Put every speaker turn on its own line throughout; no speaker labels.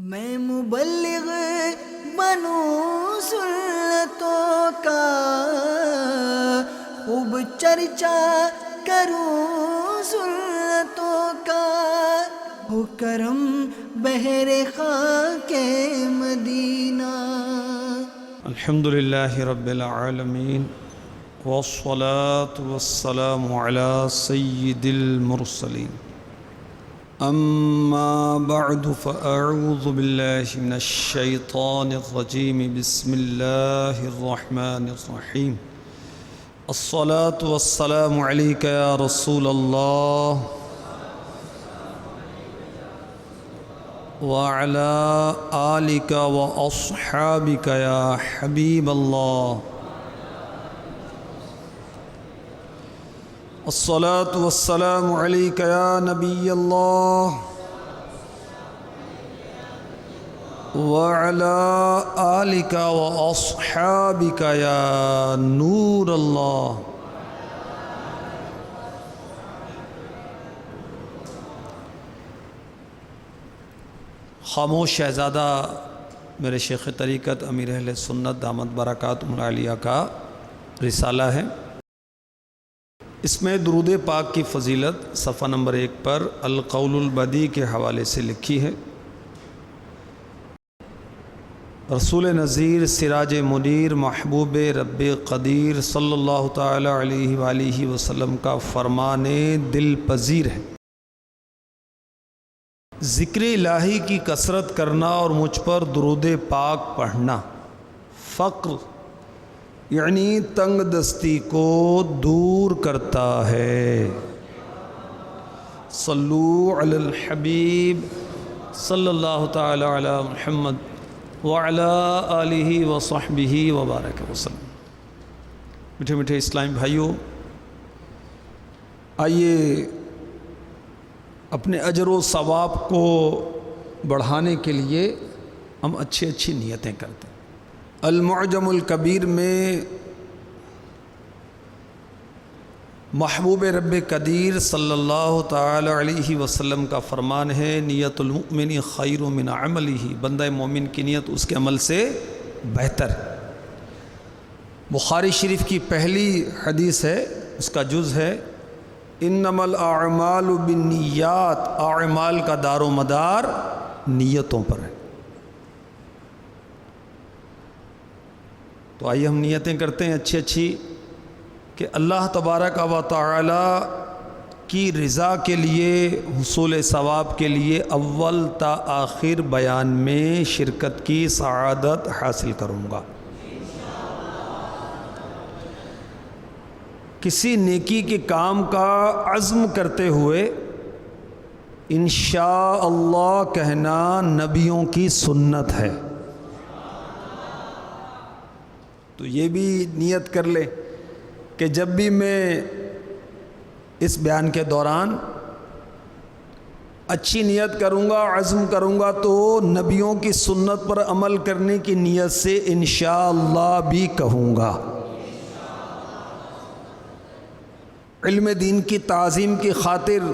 میں مبلغ بنوں سنتوں کا، خوب چرچا کروں سنتوں کا، ہو کرم بہر خاک مدینہ۔
الحمدللہ رب العالمین والصلاة والسلام علی سید المرسلین، اما بعد فاعوذ باللہ من الشیطان الرجیم، بسم اللہ الرحمن الرحیم۔ الصلاة والسلام علیک یا رسول اللہ وعلى آلك وأصحابك يا حبيب الله۔ الصلاة والسلام عليك يا نبي الله وعلى آلك وأصحابك يا نور الله۔ خاموش شہزادہ میرے شیخ طریقت امیر اہل سنت دامت برکاتہم العالیہ کا رسالہ ہے۔ اس میں درود پاک کی فضیلت صفحہ نمبر 1 پر القول البدیع کے حوالے سے لکھی ہے۔ رسول نذیر سراج منیر محبوب رب قدیر صلی اللہ تعالی علیہ وآلہ وسلم کا فرمان دل پذیر ہے۔ ذکر الہی کی کثرت کرنا اور مجھ پر درود پاک پڑھنا فقر یعنی تنگ دستی کو دور کرتا ہے۔ صلو علی الحبیب صلی اللہ تعالی علی محمد وعلی آلہ وصحبہ وبارک وسلم۔ میٹھے میٹھے اسلامی بھائیوں، آئیے اپنے اجر و ثواب کو بڑھانے کے لیے ہم اچھی نیتیں کرتے ہیں۔ المعجم الکبیر میں محبوب رب قدیر صلی اللہ تعالی علیہ وسلم کا فرمان ہے، نیت المؤمن خیر من عملہ، بندہ مومن کی نیت اس کے عمل سے بہتر ہے۔ بخاری شریف کی پہلی حدیث ہے، اس کا جز ہے انما الاعمال بالنیات، اعمال کا دار و مدار نیتوں پر ہے۔ تو آئیے ہم نیتیں کرتے ہیں اچھی کہ اللہ تبارک و تعالی کی رضا کے لیے، حصول ثواب کے لیے اول تا آخر بیان میں شرکت کی سعادت حاصل کروں گا۔ کسی نیکی کے کام کا عزم کرتے ہوئے انشاءاللہ کہنا نبیوں کی سنت ہے۔ تو یہ بھی نیت کر لے کہ جب بھی میں اس بیان کے دوران اچھی نیت کروں گا، عزم کروں گا، تو نبیوں کی سنت پر عمل کرنے کی نیت سے انشاءاللہ بھی کہوں گا۔ علم دین کی تعظیم کی خاطر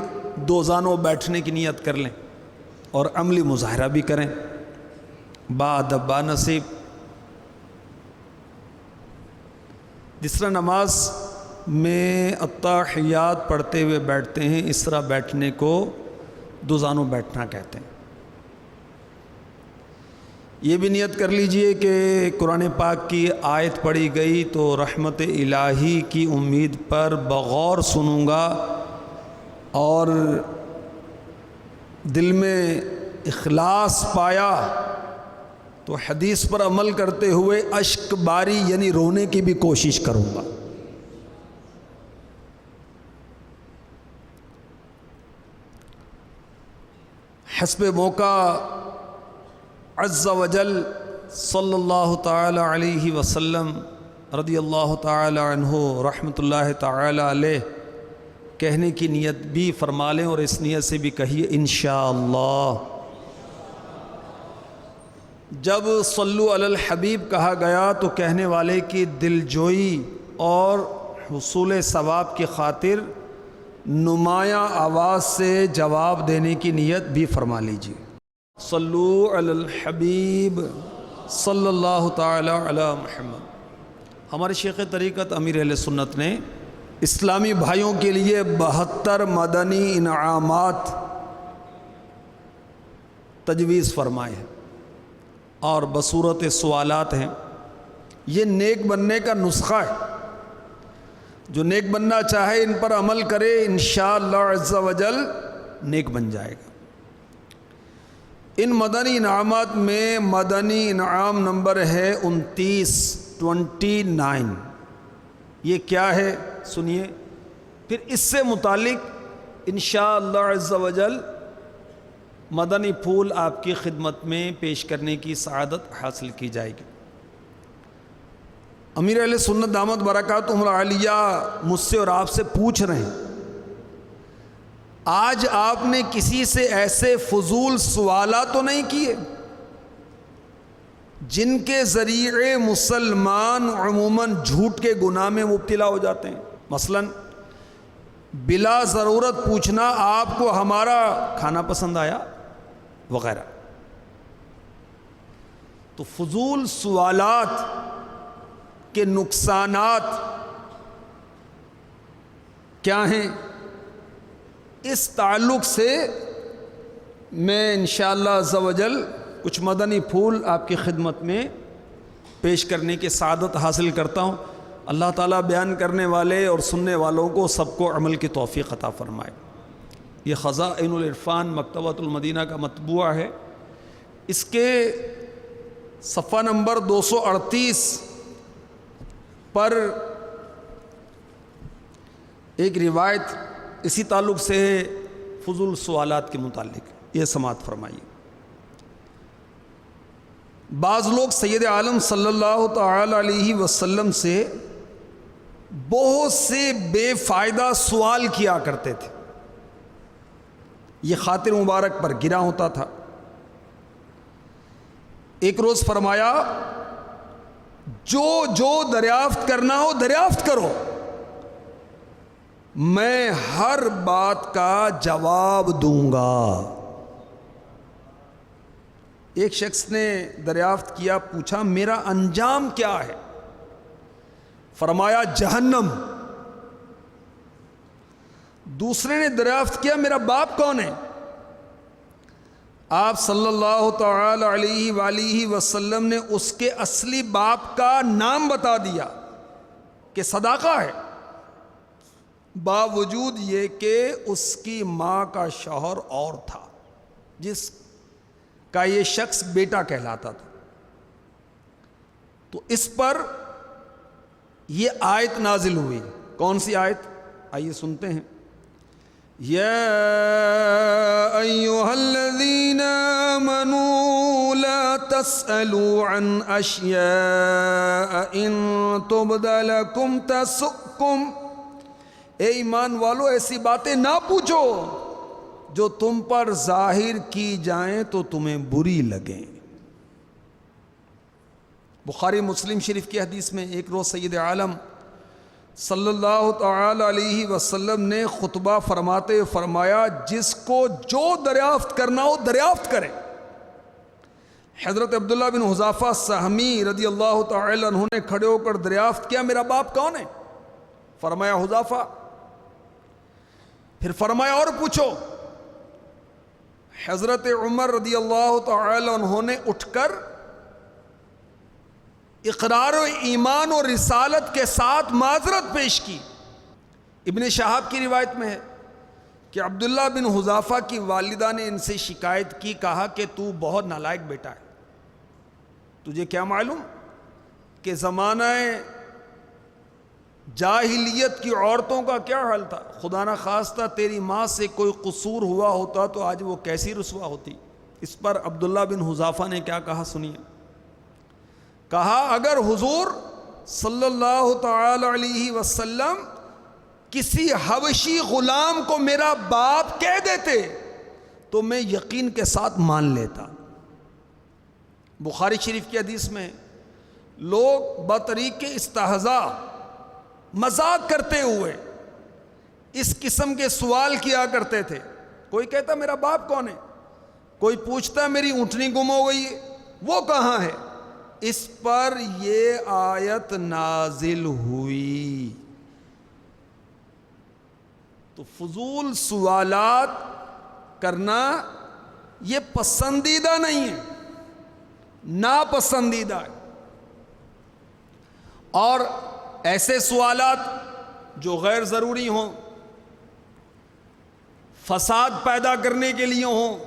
دو زانوں بیٹھنے کی نیت کر لیں اور عملی مظاہرہ بھی کریں، بادب با نصیب۔ جس طرح نماز میں التحیات پڑھتے ہوئے بیٹھتے ہیں، اس طرح بیٹھنے کو دو زانوں بیٹھنا کہتے ہیں۔ یہ بھی نیت کر لیجئے کہ قرآن پاک کی آیت پڑھی گئی تو رحمت الہی کی امید پر بغور سنوں گا، اور دل میں اخلاص پایا تو حدیث پر عمل کرتے ہوئے اشک باری یعنی رونے کی بھی کوشش کروں گا۔ حسب موقع عز وجل صلی اللہ تعالی علیہ وسلم رضی اللہ تعالی عنہ رحمۃ اللہ تعالی علیہ کہنے کی نیت بھی فرما لیں، اور اس نیت سے بھی کہیے انشاءاللہ۔ جب صلو علی الحبیب کہا گیا تو کہنے والے کی دلجوئی اور حصول ثواب کی خاطر نمایاں آواز سے جواب دینے کی نیت بھی فرما لیجیے۔ صلو علی الحبیب صلی اللہ تعالی علی محمد۔ ہمارے شیخ طریقت امیر اہل سنت نے اسلامی بھائیوں کے لیے 72 مدنی انعامات تجویز فرمائے ہیں اور بصورت سوالات ہیں۔ یہ نیک بننے کا نسخہ ہے، جو نیک بننا چاہے ان پر عمل کرے، انشاءاللہ عز و جل نیک بن جائے گا۔ ان مدنی انعامات میں مدنی انعام نمبر ہے 29 یہ کیا ہے سنیے، پھر اس سے متعلق انشاءاللہ عز و جل مدنی پھول آپ کی خدمت میں پیش کرنے کی سعادت حاصل کی جائے گی۔ امیر اہل سنت دامت برکاتہم العالیہ مجھ سے اور آپ سے پوچھ رہے ہیں، آج آپ نے کسی سے ایسے فضول سوالات تو نہیں کیے جن کے ذریعے مسلمان عموماً جھوٹ کے گناہ میں مبتلا ہو جاتے ہیں؟ مثلاً بلا ضرورت پوچھنا آپ کو ہمارا کھانا پسند آیا وغیرہ۔ تو فضول سوالات کے نقصانات کیا ہیں، اس تعلق سے میں انشاءاللہ عز و جل کچھ مدنی پھول آپ کی خدمت میں پیش کرنے کی سعادت حاصل کرتا ہوں۔ اللہ تعالیٰ بیان کرنے والے اور سننے والوں کو سب کو عمل کی توفیق عطا فرمائے۔ یہ خزائن العرفان مکتبۃ المدینہ کا مطبوعہ ہے، اس کے صفحہ نمبر 238 پر ایک روایت اسی تعلق سے ہے، فضول سوالات کے متعلق، یہ سماعت فرمائیے۔ بعض لوگ سید عالم صلی اللہ تعالی علیہ وسلم سے بہت سے بے فائدہ سوال کیا کرتے تھے، یہ خاطر مبارک پر گرا ہوتا تھا۔ ایک روز فرمایا، جو دریافت کرنا ہو دریافت کرو، میں ہر بات کا جواب دوں گا۔ ایک شخص نے دریافت کیا، پوچھا میرا انجام کیا ہے؟ فرمایا جہنم۔ دوسرے نے دریافت کیا میرا باپ کون ہے؟ آپ صلی اللہ تعالی علیہ وآلہ وسلم نے اس کے اصلی باپ کا نام بتا دیا کہ صداقہ ہے، باوجود یہ کہ اس کی ماں کا شوہر اور تھا جس کا یہ شخص بیٹا کہلاتا تھا۔ تو اس پر یہ آیت نازل ہوئی۔ کون سی آیت؟ آئیے سنتے ہیں۔ یا ایھا الذین آمنوا لا تسألوا عن اشیاء ان تبد لکم تسؤکم، اے ایمان والو ایسی باتیں نہ پوچھو جو تم پر ظاہر کی جائیں تو تمہیں بری لگیں۔ بخاری مسلم شریف کی حدیث میں ایک روز سید عالم صلی اللہ تعالی علیہ وسلم نے خطبہ فرماتے فرمایا، جس کو جو دریافت کرنا ہو دریافت کرے۔ حضرت عبداللہ بن حذافہ سہمی رضی اللہ تعالی عنہ نے کھڑے ہو کر دریافت کیا میرا باپ کون ہے؟ فرمایا حذافہ۔ پھر فرمایا اور پوچھو۔ حضرت عمر رضی اللہ تعالی عنہ نے اٹھ کر اقرار و ایمان و رسالت کے ساتھ معذرت پیش کی۔ ابن شہاب کی روایت میں ہے کہ عبداللہ بن حذافہ کی والدہ نے ان سے شکایت کی، کہا کہ تو بہت نالائق بیٹا ہے، تجھے کیا معلوم کہ زمانہ جاہلیت کی عورتوں کا کیا حال تھا؟ خدا نہ خواستہ تیری ماں سے کوئی قصور ہوا ہوتا تو آج وہ کیسی رسوا ہوتی۔ اس پر عبداللہ بن حذافہ نے کیا کہا سنیے، کہا اگر حضور صلی اللہ تعالی علیہ وسلم کسی حبشی غلام کو میرا باپ کہہ دیتے تو میں یقین کے ساتھ مان لیتا۔ بخاری شریف کی حدیث میں لوگ بطریق استہزاء مذاق کرتے ہوئے اس قسم کے سوال کیا کرتے تھے۔ کوئی کہتا میرا باپ کون ہے؟ کوئی پوچھتا میری اونٹنی گم ہو گئی ہے، وہ کہاں ہے؟ اس پر یہ آیت نازل ہوئی۔ تو فضول سوالات کرنا یہ پسندیدہ نہیں ہے، ناپسندیدہ ہے۔ اور ایسے سوالات جو غیر ضروری ہوں، فساد پیدا کرنے کے لیے ہوں،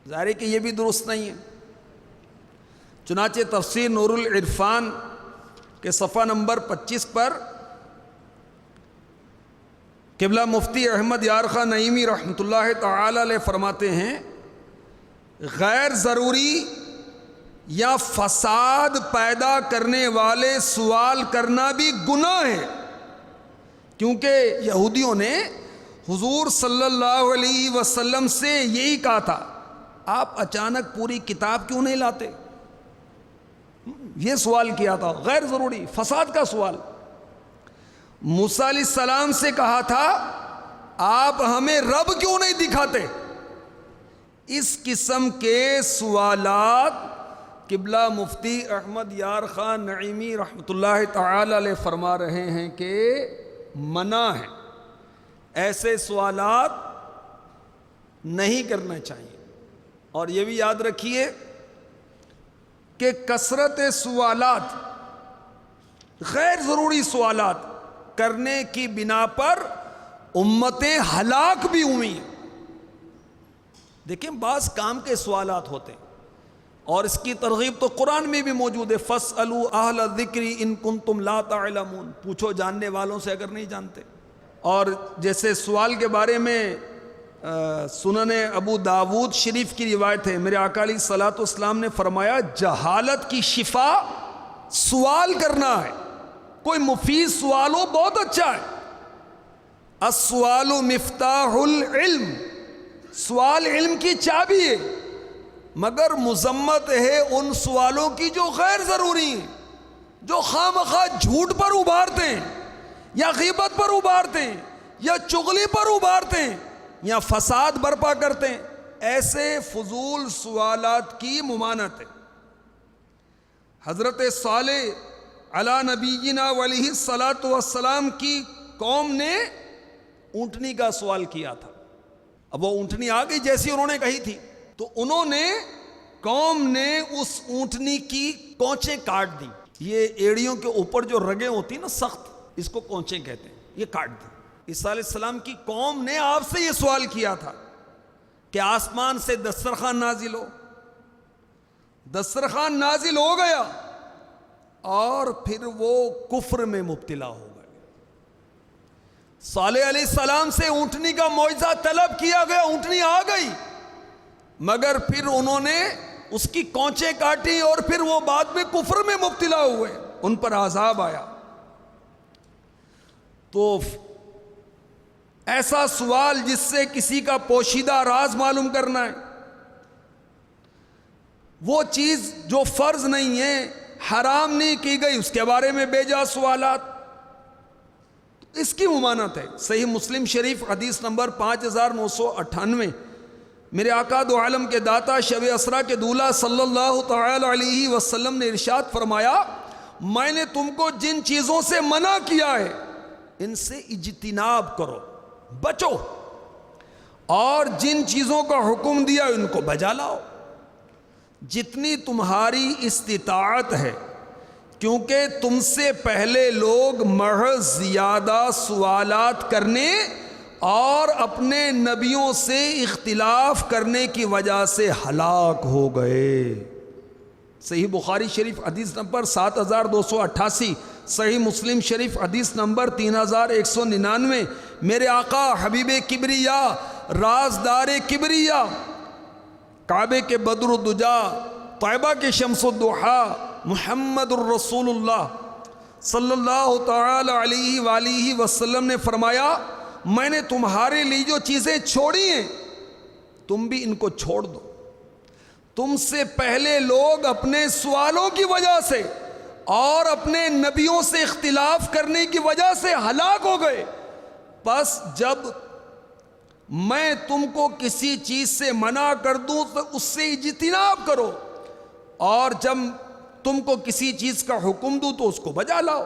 ظاہر ہے کہ یہ بھی درست نہیں ہے۔ چنانچہ تفسیر نور العرفان کے صفحہ نمبر 25 پر قبلہ مفتی احمد یار خان نعیمی رحمۃ اللہ تعالی علیہ فرماتے ہیں، غیر ضروری یا فساد پیدا کرنے والے سوال کرنا بھی گناہ ہے، کیونکہ یہودیوں نے حضور صلی اللہ علیہ وسلم سے یہی کہا تھا، آپ اچانک پوری کتاب کیوں نہیں لاتے؟ یہ سوال کیا تھا، غیر ضروری فساد کا سوال۔ موسیٰ علیہ السلام سے کہا تھا، آپ ہمیں رب کیوں نہیں دکھاتے؟ اس قسم کے سوالات قبلہ مفتی احمد یار خان نعیمی رحمۃ اللہ تعالی علیہ فرما رہے ہیں کہ منع ہے، ایسے سوالات نہیں کرنا چاہیے۔ اور یہ بھی یاد رکھیے کہ کثرت سوالات، غیر ضروری سوالات کرنے کی بنا پر امتیں ہلاک بھی ہوئی ہیں۔ دیکھیں بعض کام کے سوالات ہوتے ہیں اور اس کی ترغیب تو قرآن میں بھی موجود ہے، فَاسْأَلُوا أَهْلَ الذِّكْرِ إِن كُنتُمْ لَا تَعْلَمُونَ، پوچھو جاننے والوں سے اگر نہیں جانتے۔ اور جیسے سوال کے بارے میں سنن ابو داود شریف کی روایت ہے، میرے آقا علیہ الصلوۃ والسلام نے فرمایا، جہالت کی شفا سوال کرنا ہے، کوئی مفید سوال ہو بہت اچھا ہے۔ السؤال مفتاح العلم، سوال علم کی چابی ہے، مگر مذمت ہے ان سوالوں کی جو غیر ضروری ہیں، جو خواہ مخواہ جھوٹ پر ابھارتے ہیں یا غیبت پر ابھارتے ہیں یا چغلی پر ابھارتے ہیں یا فساد برپا کرتے ہیں۔ ایسے فضول سوالات کی ممانعت ہے۔ حضرت صالح علی نبینا علیہ الصلاۃ والسلام کی قوم نے اونٹنی کا سوال کیا تھا۔ اب وہ اونٹنی آ گئی جیسی انہوں نے کہی تھی، تو انہوں نے، قوم نے اس اونٹنی کی کونچیں کاٹ دی۔ یہ ایڑیوں کے اوپر جو رگیں ہوتی ہیں نا سخت، اس کو کونچیں کہتے ہیں، یہ کاٹ دی۔ عیسیٰ علیہ السلام کی قوم نے آپ سے یہ سوال کیا تھا کہ آسمان سے دسترخوان نازل ہو، دسترخوان نازل ہو گیا اور پھر وہ کفر میں مبتلا ہو گئے۔ صالح علیہ السلام سے اونٹنی کا معجزہ طلب کیا گیا، اونٹنی آ گئی، مگر پھر انہوں نے اس کی کونچیں کاٹی اور پھر وہ بعد میں کفر میں مبتلا ہوئے، ان پر عذاب آیا۔ تو ایسا سوال جس سے کسی کا پوشیدہ راز معلوم کرنا ہے، وہ چیز جو فرض نہیں ہے، حرام نہیں کی گئی، اس کے بارے میں بے جا سوالات، اس کی ممانعت ہے۔ صحیح مسلم شریف حدیث نمبر 5998، میرے آقا دو عالم کے داتا شب اسرا کے دولہ صلی اللہ تعالی علیہ وسلم نے ارشاد فرمایا، میں نے تم کو جن چیزوں سے منع کیا ہے ان سے اجتناب کرو، بچو، اور جن چیزوں کا حکم دیا ان کو بجا لاؤ جتنی تمہاری استطاعت ہے، کیونکہ تم سے پہلے لوگ محض زیادہ سوالات کرنے اور اپنے نبیوں سے اختلاف کرنے کی وجہ سے ہلاک ہو گئے۔ صحیح بخاری شریف حدیث نمبر 7288، صحیح مسلم شریف حدیث نمبر 3199، میرے آقا حبیب کبریا، رازدار کبریا، کعبے کے بدر الدجا، طیبہ کے شمس الضحیٰ، محمد الرسول اللہ صلی اللہ تعالی علیہ وآلہ وسلم نے فرمایا، میں نے تمہارے لیے جو چیزیں چھوڑی ہیں تم بھی ان کو چھوڑ دو۔ تم سے پہلے لوگ اپنے سوالوں کی وجہ سے اور اپنے نبیوں سے اختلاف کرنے کی وجہ سے ہلاک ہو گئے، پس جب میں تم کو کسی چیز سے منع کر دوں تو اس سے اجتناب کرو، اور جب تم کو کسی چیز کا حکم دوں تو اس کو بجا لاؤ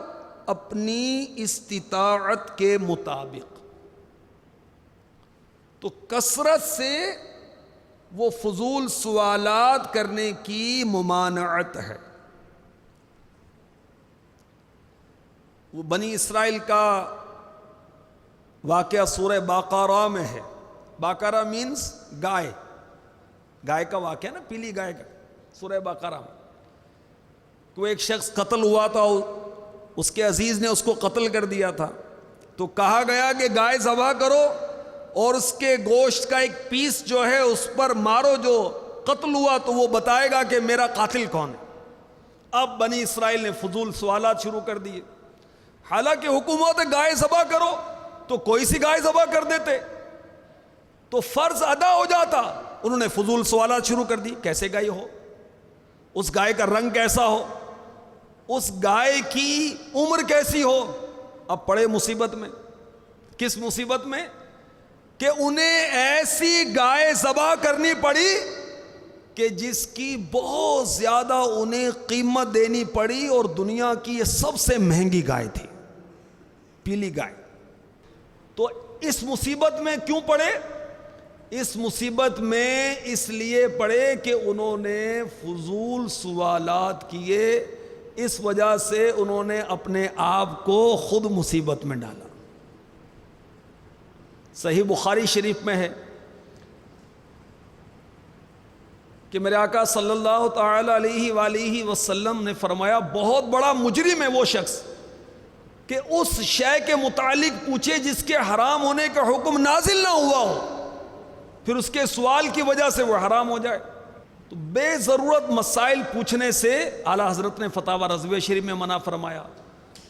اپنی استطاعت کے مطابق۔ تو کثرت سے وہ فضول سوالات کرنے کی ممانعت ہے۔ وہ بنی اسرائیل کا واقعہ سورہ باقرہ میں ہے۔ باقرہ مینز گائے، گائے کا واقعہ نا، پیلی گائے کا، سورہ باقرہ میں کوئی ایک شخص قتل ہوا تھا، اس کے عزیز نے اس کو قتل کر دیا تھا، تو کہا گیا کہ گائے ذبح کرو اور اس کے گوشت کا ایک پیس جو ہے اس پر مارو، جو قتل ہوا تو وہ بتائے گا کہ میرا قاتل کون ہے۔ اب بنی اسرائیل نے فضول سوالات شروع کر دیے، حالانکہ حکومت گائے ذبح کرو تو کوئی سی گائے ذبح کر دیتے تو فرض ادا ہو جاتا۔ انہوں نے فضول سوالات شروع کر دی، کیسے گائے ہو، اس گائے کا رنگ کیسا ہو، اس گائے کی عمر کیسی ہو۔ اب پڑے مصیبت میں، کس مصیبت میں؟ کہ انہیں ایسی گائے ذبح کرنی پڑی کہ جس کی بہت زیادہ انہیں قیمت دینی پڑی، اور دنیا کی یہ سب سے مہنگی گائے تھی، پیلی گائے۔ تو اس مصیبت میں کیوں پڑے؟ اس مصیبت میں اس لیے پڑے کہ انہوں نے فضول سوالات کیے، اس وجہ سے انہوں نے اپنے آپ کو خود مصیبت میں ڈالا۔ صحیح بخاری شریف میں ہے کہ میرے آقا صلی اللہ تعالی علیہ وآلہ وسلم نے فرمایا، بہت بڑا مجرم ہے وہ شخص کہ اس شے کے متعلق پوچھے جس کے حرام ہونے کا حکم نازل نہ ہوا ہو، پھر اس کے سوال کی وجہ سے وہ حرام ہو جائے۔ تو بے ضرورت مسائل پوچھنے سے اعلیٰ حضرت نے فتاوی رضویہ شریف میں منع فرمایا،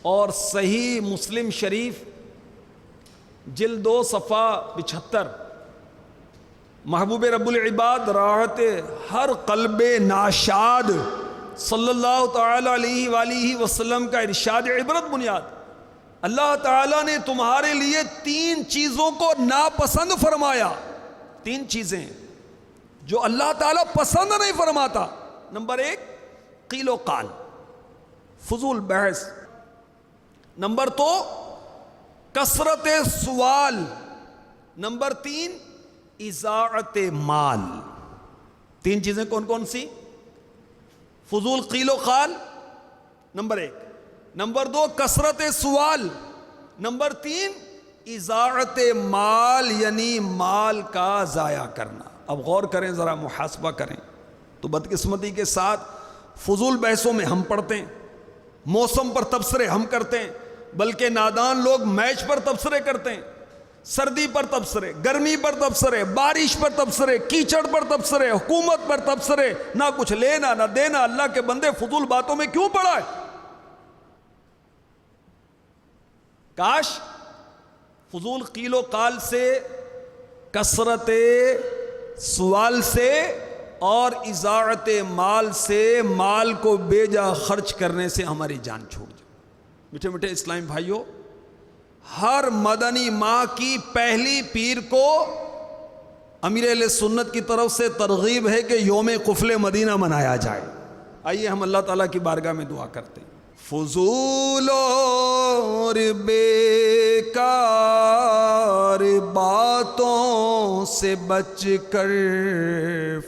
اور صحیح مسلم شریف جلد 2 صفحہ 75، محبوب رب العباد راحت ہر قلب ناشاد صلی اللہ تعالی علیہ وآلہ وسلم کا ارشاد عبرت بنیاد، اللہ تعالیٰ نے تمہارے لیے 3 چیزوں کو ناپسند فرمایا، 3 چیزیں جو اللہ تعالیٰ پسند نہیں فرماتا۔ نمبر 1 قیل و قال، فضول بحث۔ نمبر 2 کثرت سوال۔ نمبر 3 اضاعت مال۔ 3 چیزیں کون کون سی؟ فضول قیل و قال نمبر 1، نمبر 2 کثرت سوال، نمبر 3 اضاعت مال، یعنی مال کا ضائع کرنا۔ اب غور کریں، ذرا محاسبہ کریں، تو بدقسمتی کے ساتھ فضول بحثوں میں ہم پڑھتے ہیں، موسم پر تبصرے ہم کرتے ہیں، بلکہ نادان لوگ میچ پر تبصرے کرتے ہیں، سردی پر تبصرے، گرمی پر تبصرے، بارش پر تبصرے، کیچڑ پر تبصرے، حکومت پر تبصرے، نہ کچھ لینا نہ دینا۔ اللہ کے بندے فضول باتوں میں کیوں پڑا ہے؟ کاش فضول قیل و قال سے، کثرت سوال سے اور اضاعت مال سے، مال کو بے جا خرچ کرنے سے ہماری جان چھوٹ جائے۔ میٹھے میٹھے اسلامی بھائیوں، ہر مدنی ماہ کی پہلی پیر کو امیر اہل سنت کی طرف سے ترغیب ہے کہ یوم قفل مدینہ منایا جائے۔ آئیے ہم اللہ تعالیٰ کی بارگاہ میں دعا کرتے ہیں۔ فضول اور بیکار باتوں سے بچ کر،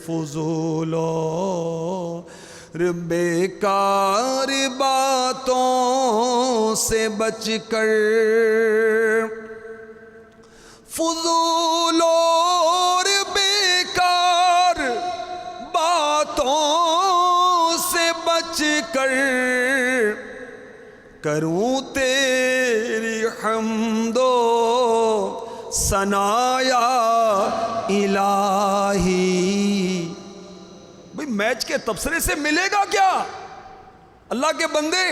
فضول اور بیکار باتوں سے بچ کر، فضول اور بیکار باتوں سے بچ کر، کروں تیری حمد و ثنا یا الہی۔ بھئی میچ کے تبصرے سے ملے گا کیا؟ اللہ کے بندے،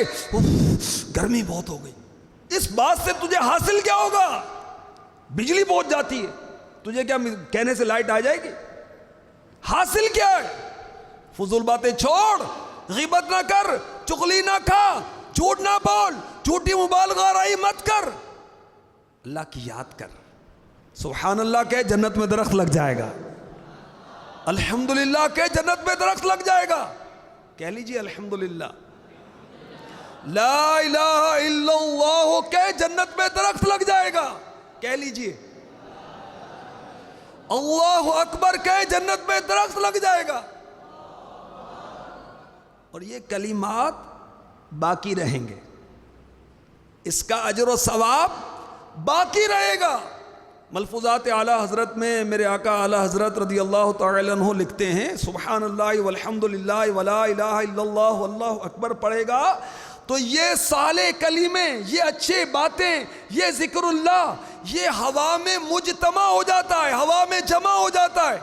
گرمی بہت ہو گئی، اس بات سے تجھے حاصل کیا ہوگا؟ بجلی پہنچ جاتی ہے، تجھے کیا کہنے سے لائٹ آ جائے گی؟ حاصل کیا ہے؟ فضول باتیں چھوڑ، غیبت نہ کر، چغلی نہ کھا، جھوٹ نہ بول، جھوٹی مبالغہ رائی مت کر، اللہ کی یاد کر، سبحان اللہ کہ جنت میں درخت لگ جائے گا، الحمدللہ کہ جنت میں درخت لگ جائے گا، کہہ لیجئے الحمدللہ، لا الہ الا اللہ کہ جنت میں درخت لگ جائے گا، کہہ لیجئے اللہ اکبر کہ جنت میں درخت لگ جائے گا۔ اور یہ کلمات باقی رہیں گے، اس کا اجر و ثواب باقی رہے گا۔ ملفوظات اعلیٰ حضرت میں میرے آقا اعلیٰ حضرت رضی اللہ تعالی عنہ لکھتے ہیں سبحان اللہ والحمدللہ ولا الہ الا اللہ واللہ اکبر پڑھے گا تو یہ صالح کلمے، یہ اچھے باتیں، یہ ذکر اللہ، یہ ہوا میں مجتمع ہو جاتا ہے، ہوا میں جمع ہو جاتا ہے۔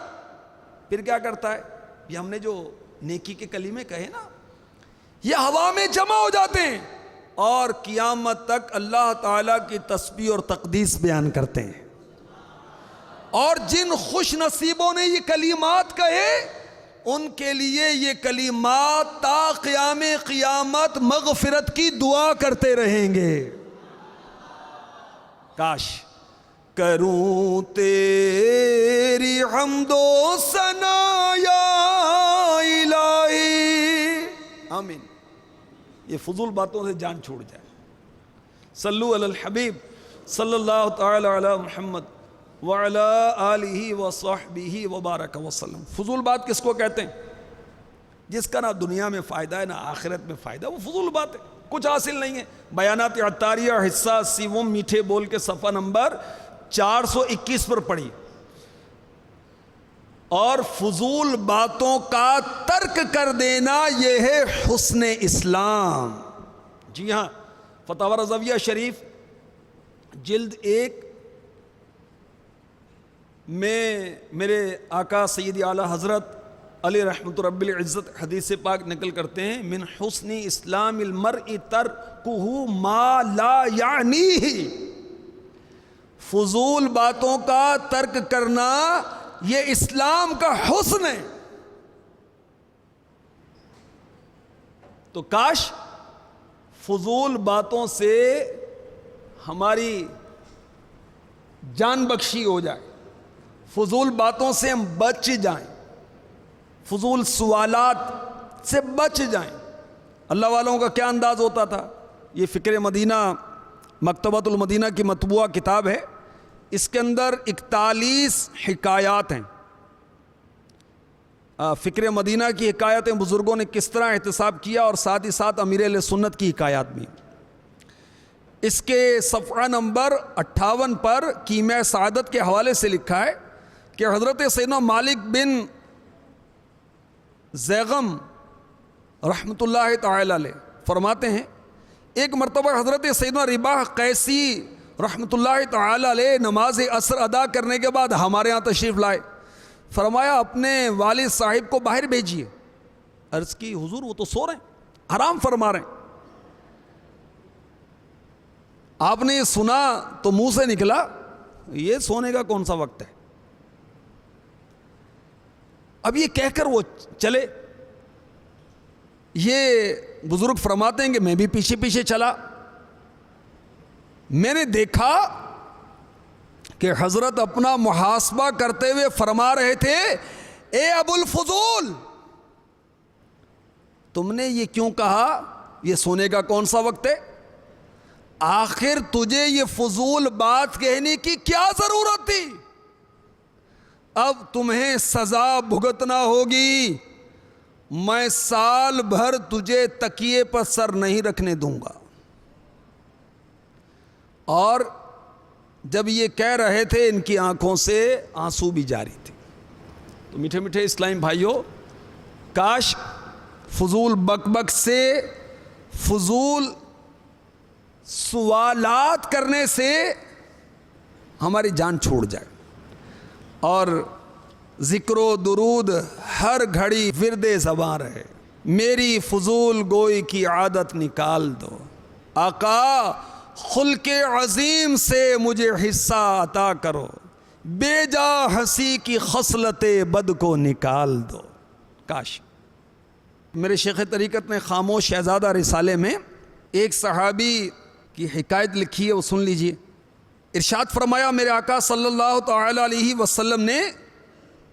پھر کیا کرتا ہے؟ یہ ہم نے جو نیکی کے کلمے کہے نا، یہ ہوا میں جمع ہو جاتے ہیں اور قیامت تک اللہ تعالیٰ کی تسبیح اور تقدیس بیان کرتے ہیں۔ اور جن خوش نصیبوں نے یہ کلمات کہے ان کے لیے یہ کلمات تا قیام قیامت مغفرت کی دعا کرتے رہیں گے۔ کاش کروں تیری حمد و ثنا یا الہی، آمین۔ یہ فضول باتوں سے جان چھوڑ جائے۔ صلو علی الحبیب صلی اللہ تعالی علی محمد وعلی آلہ وصحبہ وبارک وسلم۔ فضول بات کس کو کہتے ہیں؟ جس کا نہ دنیا میں فائدہ ہے نہ آخرت میں فائدہ، وہ فضول بات ہے، کچھ حاصل نہیں ہے۔ بیانات عطاریہ حصہ سیوم میٹھے بول کے صفحہ نمبر 421 پر پڑھی۔ اور فضول باتوں کا ترک کر دینا یہ ہے حسن اسلام۔ جی ہاں، فتاوی رضویہ شریف جلد 1 میں میرے آقا سیدی اعلیٰ حضرت علی رحمت رب العزت حدیث پاک نقل کرتے ہیں من حسن اسلام المرء ترکہ ما لا یعنیہ، فضول باتوں کا ترک کرنا یہ اسلام کا حسن ہے۔ تو کاش فضول باتوں سے ہماری جان بخشی ہو جائے، فضول باتوں سے ہم بچ جائیں، فضول سوالات سے بچ جائیں۔ اللہ والوں کا کیا انداز ہوتا تھا؟ یہ فکر مدینہ مکتبۃ المدینہ کی مطبوعہ کتاب ہے، اس کے اندر 41 حکایات ہیں۔ فکر مدینہ کی حکایتیں بزرگوں نے کس طرح احتساب کیا اور ساتھ ہی ساتھ امیر اہل سنت کی حکایات بھی۔ اس کے صفحہ نمبر 58 پر کیمیا سعادت کے حوالے سے لکھا ہے کہ حضرت سیدنا مالک بن زیغم رحمۃ اللہ تعالی علیہ فرماتے ہیں ایک مرتبہ حضرت سیدنا رباح قیسی رحمۃ اللہ تعالی علیہ نماز عصر ادا کرنے کے بعد ہمارے ہاں تشریف لائے۔ فرمایا اپنے والد صاحب کو باہر بھیجیے۔ عرض کی حضور وہ تو سو رہے ہیں، آرام فرما رہے ہیں۔ آپ نے یہ سنا تو منہ سے نکلا یہ سونے کا کون سا وقت ہے؟ اب یہ کہہ کر وہ چلے۔ یہ بزرگ فرماتے ہیں کہ میں بھی پیچھے پیچھے چلا۔ میں نے دیکھا کہ حضرت اپنا محاسبہ کرتے ہوئے فرما رہے تھے اے ابو الفضول، تم نے یہ کیوں کہا یہ سونے کا کون سا وقت ہے؟ آخر تجھے یہ فضول بات کہنے کی کیا ضرورت تھی؟ اب تمہیں سزا بھگتنا ہوگی، میں سال بھر تجھے تکیے پر سر نہیں رکھنے دوں گا۔ اور جب یہ کہہ رہے تھے ان کی آنکھوں سے آنسو بھی جاری تھے۔ تو میٹھے میٹھے اسلامی بھائیوں، کاش فضول بک بک سے، فضول سوالات کرنے سے ہماری جان چھوڑ جائے، اور ذکر و درود ہر گھڑی ورد زباں رہے۔ میری فضول گوئی کی عادت نکال دو، آقا خلق عظیم سے مجھے حصہ عطا کرو، بے جا ہنسی کی خصلت بد کو نکال دو۔ کاش میرے شیخ طریقت نے خاموش شہزادہ رسالے میں ایک صحابی کی حکایت لکھی ہے، وہ سن لیجئے۔ ارشاد فرمایا میرے آقا صلی اللہ تعالی علیہ وسلم نے،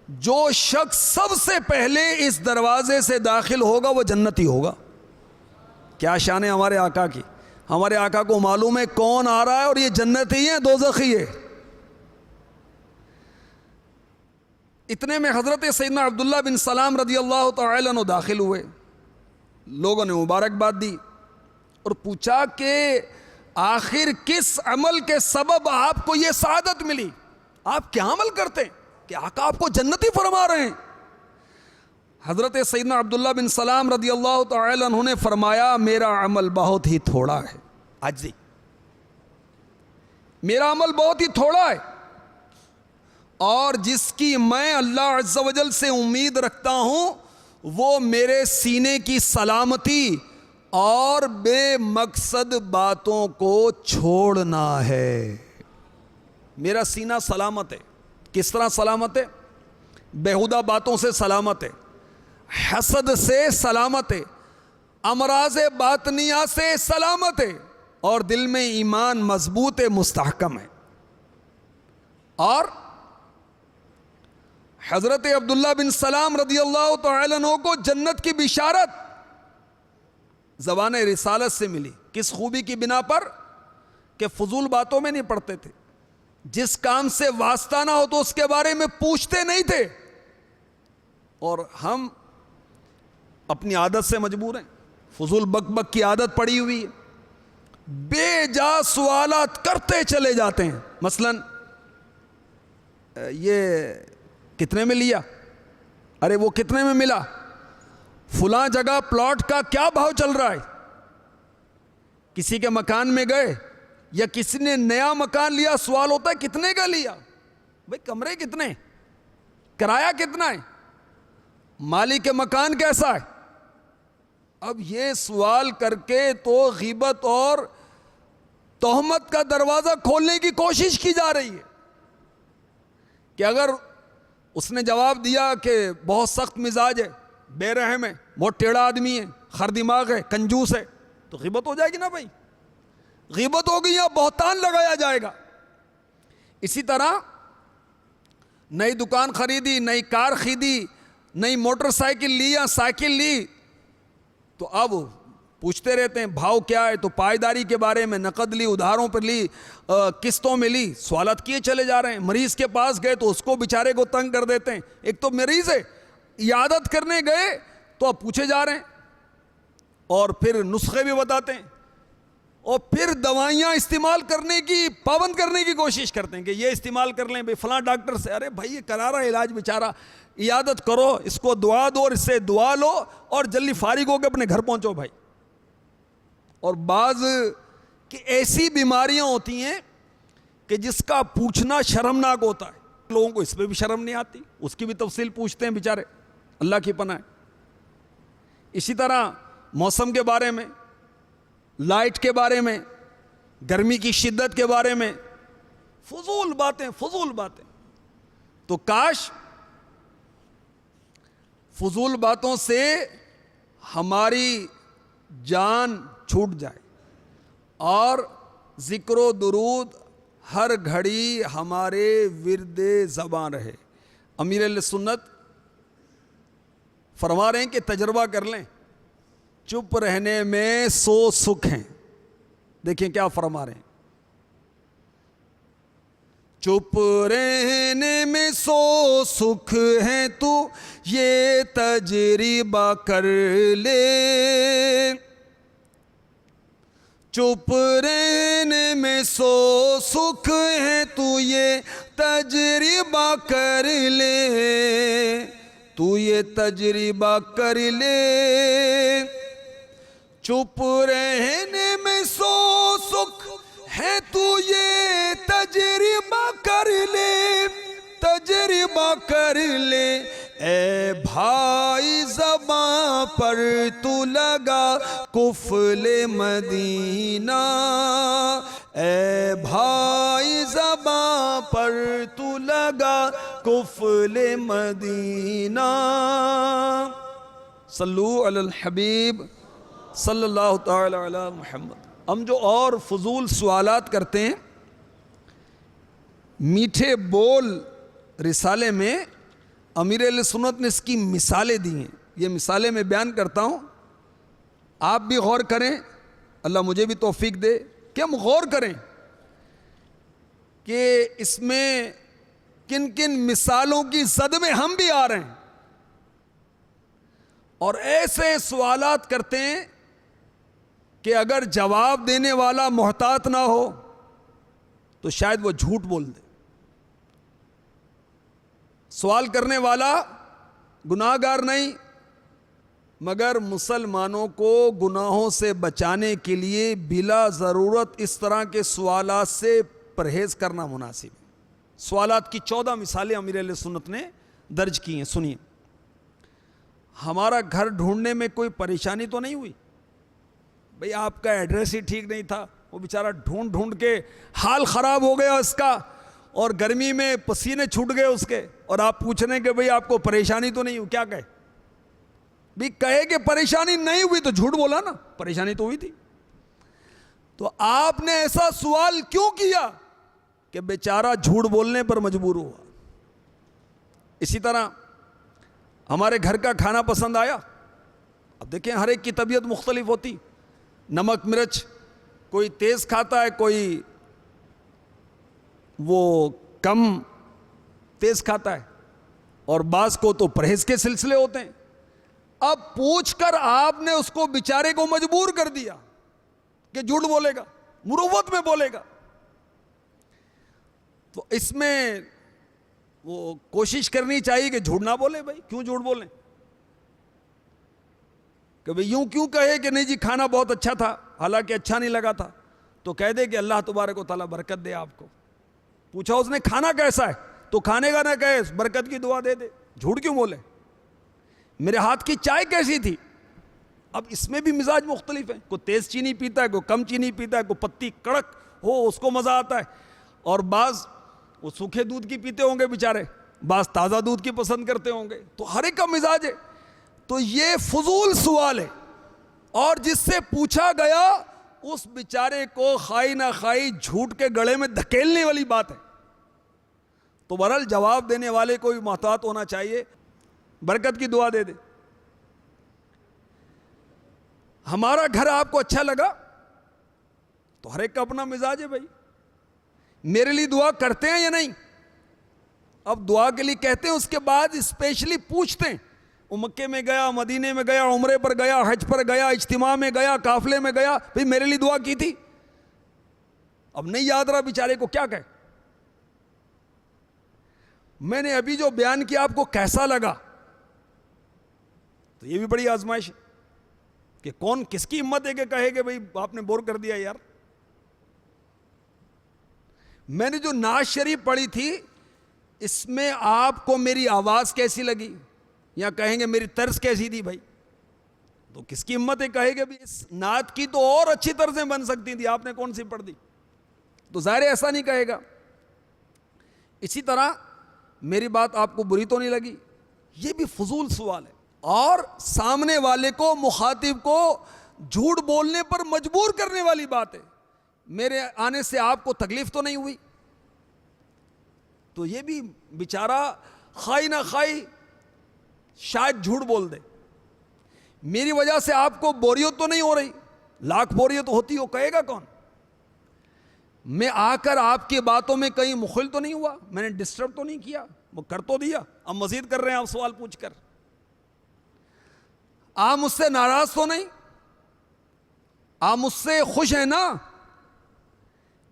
جو شخص سب سے پہلے اس دروازے سے داخل ہوگا وہ جنتی ہوگا۔ کیا شان ہے ہمارے آقا کی! ہمارے آقا کو معلوم ہے کون آ رہا ہے، اور یہ جنتی ہے دوزخی ہے۔ اتنے میں حضرت سیدنا عبداللہ بن سلام رضی اللہ تعالی عنہ داخل ہوئے، لوگوں نے مبارکباد دی اور پوچھا کہ آخر کس عمل کے سبب آپ کو یہ سعادت ملی؟ آپ کیا عمل کرتے ہیں کہ آقا آپ کو جنتی فرما رہے ہیں؟ حضرت سیدنا عبداللہ بن سلام رضی اللہ تعالی عنہ نے فرمایا میرا عمل بہت ہی تھوڑا ہے، عاجزی، میرا عمل بہت ہی تھوڑا ہے، اور جس کی میں اللہ عز و جل سے امید رکھتا ہوں وہ میرے سینے کی سلامتی اور بے مقصد باتوں کو چھوڑنا ہے۔ میرا سینہ سلامت ہے۔ کس طرح سلامت ہے؟ بیہودہ باتوں سے سلامت ہے، حسد سے سلامت ہے، امراض باطنیہ سے سلامت ہے، اور دل میں ایمان مضبوط مستحکم ہے۔ اور حضرت عبداللہ بن سلام رضی اللہ تعالی عنہ کو جنت کی بشارت زبان رسالت سے ملی۔ کس خوبی کی بنا پر؟ کہ فضول باتوں میں نہیں پڑتے تھے، جس کام سے واسطہ نہ ہو تو اس کے بارے میں پوچھتے نہیں تھے، اور ہم اپنی عادت سے مجبور ہیں، فضول بک بک کی عادت پڑی ہوئی ہے، بے جا سوالات کرتے چلے جاتے ہیں۔ مثلا یہ کتنے میں لیا؟ ارے وہ کتنے میں ملا؟ فلاں جگہ پلاٹ کا کیا بھاؤ چل رہا ہے؟ کسی کے مکان میں گئے یا کسی نے نیا مکان لیا، سوال ہوتا ہے کتنے کا لیا؟ بھئی کمرے کتنے، کرایہ کتنا ہے، مالک مکان کیسا ہے؟ اب یہ سوال کر کے تو غیبت اور تہمت کا دروازہ کھولنے کی کوشش کی جا رہی ہے، کہ اگر اس نے جواب دیا کہ بہت سخت مزاج ہے، بے رحم ہے، بہت ٹیڑھا آدمی ہے، خر دماغ ہے، کنجوس ہے، تو غیبت ہو جائے گی نا بھائی، غیبت ہوگی یا بہتان لگایا جائے گا۔ اسی طرح نئی دکان خریدی، نئی کار خریدی، نئی موٹر سائیکل لی یا سائیکل لی، تو اب پوچھتے رہتے ہیں بھاؤ کیا ہے، تو پائیداری کے بارے میں، نقد لی، ادھاروں پر لی، قسطوں میں لی، سوالات کیے چلے جا رہے ہیں۔ مریض کے پاس گئے تو اس کو بیچارے کو تنگ کر دیتے ہیں، ایک تو مریض ہے، عیادت کرنے گئے تو اب پوچھے جا رہے ہیں، اور پھر نسخے بھی بتاتے ہیں، اور پھر دوائیاں استعمال کرنے کی پابند کرنے کی کوشش کرتے ہیں کہ یہ استعمال کر لیں بھئی فلاں ڈاکٹر سے۔ ارے بھائی یہ کرا رہا ہے علاج بیچارہ، عیادت کرو، اس کو دعا دو اور اس سے دعا لو، اور جلدی فارغ ہو کے اپنے گھر پہنچو بھائی۔ اور بعض کی ایسی بیماریاں ہوتی ہیں کہ جس کا پوچھنا شرمناک ہوتا ہے، لوگوں کو اس پہ بھی شرم نہیں آتی، اس کی بھی تفصیل پوچھتے ہیں بیچارے، اللہ کی پناہ ہے۔ اسی طرح موسم کے بارے میں، لائٹ کے بارے میں، گرمی کی شدت کے بارے میں، فضول باتیں، فضول باتیں۔ تو کاش فضول باتوں سے ہماری جان چھوٹ جائے، اور ذکر و درود ہر گھڑی ہمارے ورد زبان رہے۔ امیر اہل سنت فرما رہے ہیں کہ تجربہ کر لیں، چپ رہنے میں 100 سکھ ہیں۔ دیکھیں کیا فرما رہے ہیں، چپ رہنے میں 100 سکھ ہیں، تو یہ تجربہ کر لے، چپ رہنے میں 100 سکھ ہیں، تو یہ تجربہ کر لے، تو یہ تجربہ کر لے، چپ رہنے میں 100 سکھ ہے، تو یہ تجربہ کر لے، تجربہ کر لے، اے بھائی زباں پر تو لگا قفل مدینہ، اے بھائی زباں پر تو لگا قفل مدینہ۔ صلو علی الحبیب صلی اللہ تعالی علی محمد۔ ہم جو اور فضول سوالات کرتے ہیں، میٹھے بول رسالے میں امیر اہل سنت نے اس کی مثالیں دی ہیں. یہ مثالیں میں بیان کرتا ہوں, آپ بھی غور کریں, اللہ مجھے بھی توفیق دے کہ ہم غور کریں کہ اس میں کن کن مثالوں کی زد میں ہم بھی آ رہے ہیں, اور ایسے سوالات کرتے ہیں کہ اگر جواب دینے والا محتاط نہ ہو تو شاید وہ جھوٹ بول دے. سوال کرنے والا گناہ گار نہیں, مگر مسلمانوں کو گناہوں سے بچانے کے لیے بلا ضرورت اس طرح کے سوالات سے پرہیز کرنا مناسب ہے. سوالات کی 14 مثالیں امیر اہل سنت نے درج کی ہیں. سنیے, ہمارا گھر ڈھونڈنے میں کوئی پریشانی تو نہیں ہوئی؟ بھئی آپ کا ایڈریس ہی ٹھیک نہیں تھا, وہ بیچارہ ڈھونڈ ڈھونڈ کے حال خراب ہو گیا اس کا, اور گرمی میں پسینے چھوٹ گئے اس کے, اور آپ پوچھ رہے ہیں کہ بھئی آپ کو پریشانی تو نہیں ہوئی؟ کیا کہے بھی؟ کہے کہ پریشانی نہیں ہوئی تو جھوٹ بولا نا, پریشانی تو ہوئی تھی. تو آپ نے ایسا سوال کیوں کیا کہ بیچارہ جھوٹ بولنے پر مجبور ہوا. اسی طرح ہمارے گھر کا کھانا پسند آیا. اب دیکھیں ہر ایک کی طبیعت مختلف ہوتی, نمک مرچ کوئی تیز کھاتا ہے, کوئی وہ کم تیز کھاتا ہے, اور بعض کو تو پرہیز کے سلسلے ہوتے ہیں. اب پوچھ کر آپ نے اس کو بیچارے کو مجبور کر دیا کہ جھوٹ بولے گا, مروت میں بولے گا. تو اس میں وہ کوشش کرنی چاہیے کہ جھوٹ نہ بولے. بھائی کیوں جھوٹ بولیں؟ کہ بھئی یوں کیوں کہے کہ نہیں جی کھانا بہت اچھا تھا حالانکہ اچھا نہیں لگا تھا, تو کہہ دے کہ اللہ تبارک و تعالیٰ برکت دے آپ کو. پوچھا اس نے کھانا کیسا ہے تو کھانے کا نہ کہے, برکت کی دعا دے دے. جھوٹ کیوں بولے؟ میرے ہاتھ کی چائے کیسی تھی؟ اب اس میں بھی مزاج مختلف ہیں, کوئی تیز چینی پیتا ہے, کوئی کم چینی پیتا ہے, کوئی پتی کڑک ہو اس کو مزہ آتا ہے, اور بعض وہ سوکھے دودھ کی پیتے ہوں گے بیچارے, بعض تازہ دودھ کی پسند کرتے ہوں گے. تو ہر ایک کا مزاج ہے. تو یہ فضول سوال ہے, اور جس سے پوچھا گیا اس بیچارے کو خائی نہ خائی جھوٹ کے گڑے میں دھکیلنے والی بات ہے. تو بہرحال جواب دینے والے کو بھی محتاط ہونا چاہیے, برکت کی دعا دے دے. ہمارا گھر آپ کو اچھا لگا تو ہر ایک کا اپنا مزاج ہے. بھائی میرے لیے دعا کرتے ہیں یا نہیں؟ اب دعا کے لیے کہتے ہیں, اس کے بعد اسپیشلی پوچھتے ہیں وہ مکے میں گیا, مدینے میں گیا, عمرے پر گیا, حج پر گیا, اجتماع میں گیا, قافلے میں گیا, بھئی میرے لیے دعا کی تھی؟ اب نہیں یاد رہا بیچارے کو, کیا کہے؟ میں نے ابھی جو بیان کیا آپ کو کیسا لگا؟ تو یہ بھی بڑی آزمائش ہے کہ کون کس کی ہمت ہے کہ کہے کہ بھئی آپ نے بور کر دیا یار. میں نے جو نعت شریف پڑھی تھی اس میں آپ کو میری آواز کیسی لگی, یا کہیں گے میری طرز کیسی تھی؟ بھائی تو کس کی ہمت ہے کہے گا بھی اس نعت کی تو اور اچھی طرزیں بن سکتی تھی, آپ نے کون سی پڑھ دی؟ تو ظاہر ایسا نہیں کہے گا. اسی طرح میری بات آپ کو بری تو نہیں لگی, یہ بھی فضول سوال ہے, اور سامنے والے کو, مخاطب کو جھوٹ بولنے پر مجبور کرنے والی بات ہے. میرے آنے سے آپ کو تکلیف تو نہیں ہوئی؟ تو یہ بھی بیچارہ خائی نہ خائی شاید جھوٹ بول دے. میری وجہ سے آپ کو بوریت تو نہیں ہو رہی؟ لاکھ بوریت ہوتی ہو, کہے گا کون؟ میں آ کر آپ کی باتوں میں کہیں مخل تو نہیں ہوا؟ میں نے ڈسٹرب تو نہیں کیا؟ وہ کر تو دیا, اب مزید کر رہے ہیں آپ سوال پوچھ کر. آپ مجھ سے ناراض تو نہیں؟ آپ مجھ سے خوش ہیں نا؟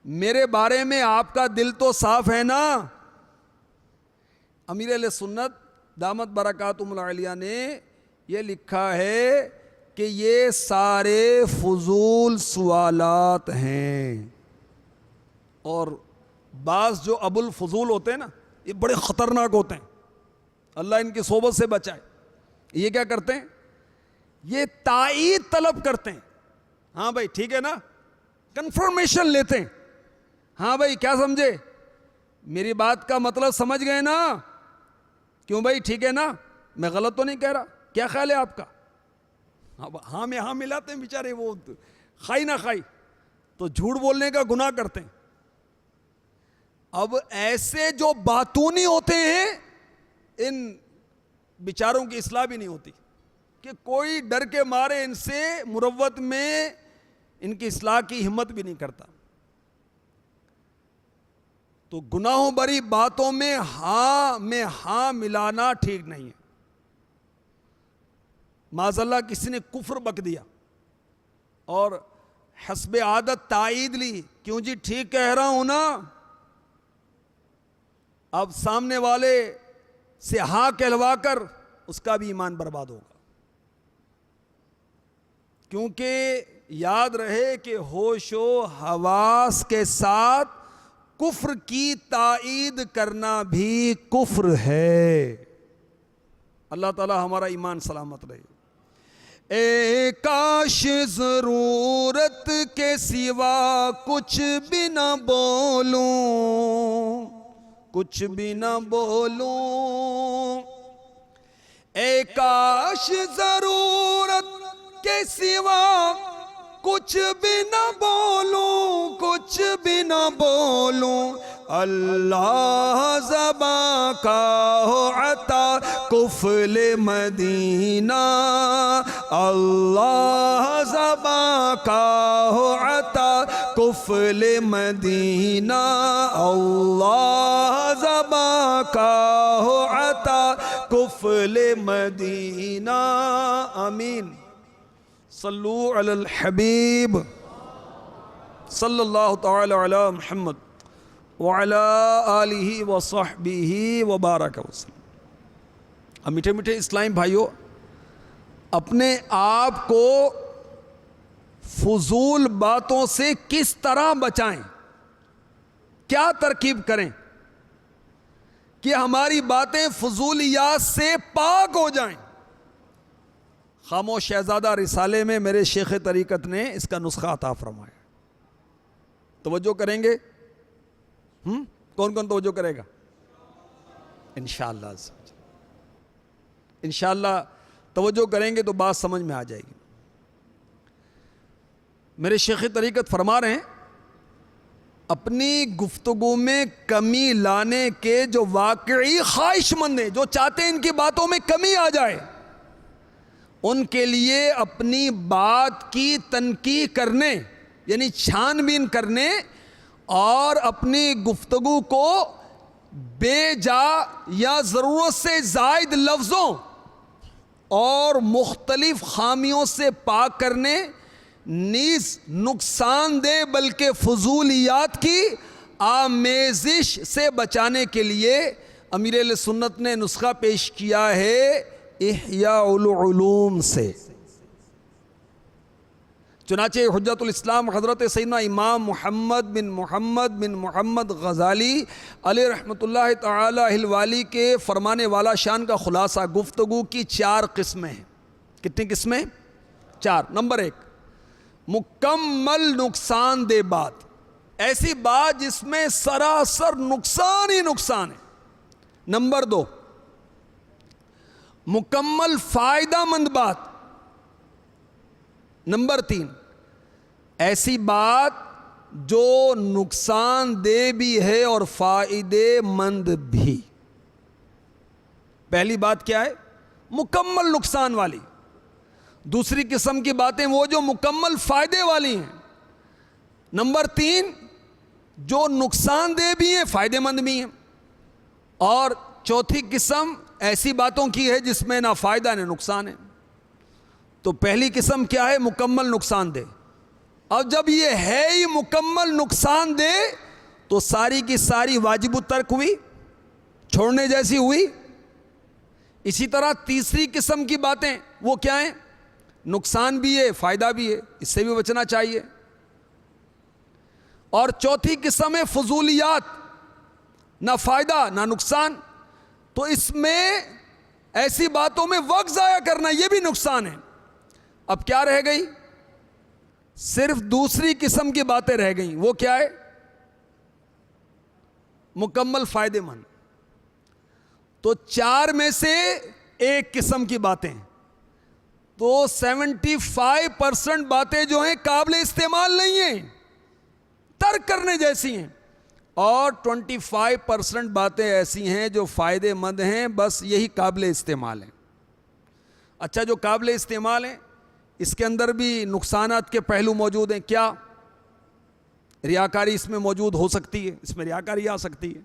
میرے بارے میں آپ کا دل تو صاف ہے نا؟ امیر اہل سنت دامت برکاتہم العالیہ نے یہ لکھا ہے کہ یہ سارے فضول سوالات ہیں, اور بعض جو ابو الفضول ہوتے ہیں نا یہ بڑے خطرناک ہوتے ہیں, اللہ ان کی صحبت سے بچائے. یہ کیا کرتے ہیں؟ یہ تائید طلب کرتے ہیں. ہاں بھائی ٹھیک ہے نا, کنفرمیشن لیتے ہیں. ہاں بھائی کیا سمجھے؟ میری بات کا مطلب سمجھ گئے نا؟ کیوں بھائی ٹھیک ہے نا, میں غلط تو نہیں کہہ رہا, کیا خیال ہے آپ کا؟ ہاں میں ہاں ملاتے ہیں بیچارے, وہ خائی نہ خائی تو جھوٹ بولنے کا گناہ کرتے ہیں. اب ایسے جو باتونی ہوتے ہیں ان بیچاروں کی اصلاح بھی نہیں ہوتی کہ کوئی ڈر کے مارے ان سے مروت میں ان کی اصلاح کی ہمت بھی نہیں کرتا. تو گناہوں بری باتوں میں ہاں ملانا ٹھیک نہیں ہے. معاذ اللہ کسی نے کفر بک دیا اور حسب عادت تائید لی, کیوں جی ٹھیک کہہ رہا ہوں نا, اب سامنے والے سے ہاں کہلوا کر اس کا بھی ایمان برباد ہوگا. کیونکہ یاد رہے کہ ہوش و حواس کے ساتھ کفر کی تائید کرنا بھی کفر ہے. اللہ تعالی ہمارا ایمان سلامت رہے. اے کاش ضرورت کے سوا کچھ بھی نہ بولوں, کچھ بھی نہ بولوں. اے کاش ضرورت کے سوا کچھ بھی نہ بولوں, کچھ بھی نہ بولوں. اللہ زباں کا ہو عطا قفل مدینہ, اللہ زباں کا ہو عطا قفل مدینہ, اللہ زباں کا ہو عطا قفل مدینہ. آمین. صلو علی الحبیب صلی اللہ تعالی علی محمد وعلی آلہ وصحبہ وبارک وسلم. اب میٹھے میٹھے اسلامی بھائیوں, اپنے آپ کو فضول باتوں سے کس طرح بچائیں, کیا ترکیب کریں کہ ہماری باتیں فضولیات سے پاک ہو جائیں. خاموش شہزادہ رسالے میں میرے شیخ طریقت نے اس کا نسخہ عطا فرمایا. توجہ کریں گے؟ کون کون توجہ کرے گا؟ انشاءاللہ انشاءاللہ توجہ کریں گے تو بات سمجھ میں آ جائے گی. میرے شیخ طریقت فرما رہے ہیں اپنی گفتگو میں کمی لانے کے جو واقعی خواہش مند ہیں, جو چاہتے ہیں ان کی باتوں میں کمی آ جائے, ان کے لیے اپنی بات کی تنقیح کرنے یعنی چھان بین کرنے اور اپنی گفتگو کو بے جا یا ضرورت سے زائد لفظوں اور مختلف خامیوں سے پاک کرنے, نیز نقصان دہ بلکہ فضولیات کی آمیزش سے بچانے کے لیے امیر اہل سنت نے نسخہ پیش کیا ہے احیاء العلوم سے. چنانچہ حجت الاسلام حضرت سیدنا امام محمد بن محمد غزالی علیہ رحمۃ اللہ تعالی الوالی کے فرمانے والا شان کا خلاصہ, گفتگو کی 4 قسمیں ہیں. کتنی قسمیں؟ 4. نمبر 1, مکمل نقصان دہ بات, ایسی بات جس میں سراسر نقصان ہی نقصان ہے. نمبر 2, مکمل فائدہ مند بات. نمبر 3, ایسی بات جو نقصان دہ بھی ہے اور فائدے مند بھی. پہلی بات کیا ہے؟ مکمل نقصان والی. دوسری قسم کی باتیں وہ جو مکمل فائدے والی ہیں. نمبر 3, جو نقصان دہ بھی ہیں فائدے مند بھی ہیں. اور چوتھی قسم ایسی باتوں کی ہے جس میں نہ فائدہ نہ نقصان ہے. تو پہلی قسم کیا ہے؟ مکمل نقصان دہ. اب جب یہ ہے ہی مکمل نقصان دہ تو ساری کی ساری واجب الترک ہوئی, چھوڑنے جیسی ہوئی. اسی طرح تیسری قسم کی باتیں وہ کیا ہیں؟ نقصان بھی ہے فائدہ بھی ہے, اس سے بھی بچنا چاہیے. اور چوتھی قسم ہے فضولیات, نہ فائدہ نہ نقصان. تو اس میں ایسی باتوں میں وقت ضائع کرنا یہ بھی نقصان ہے. اب کیا رہ گئی؟ صرف دوسری قسم کی باتیں رہ گئیں. وہ کیا ہے؟ مکمل فائدے مند. تو 4 میں سے ایک قسم کی باتیں, تو 75% باتیں جو ہیں قابل استعمال نہیں ہیں, ترک کرنے جیسی ہیں. اور 25% باتیں ایسی ہیں جو فائدے مند ہیں، بس یہی قابل استعمال ہیں۔ اچھا، جو قابل استعمال ہیں اس کے اندر بھی نقصانات کے پہلو موجود ہیں۔ کیا؟ ریاکاری اس میں موجود ہو سکتی ہے، اس میں ریاکاری آ سکتی ہے،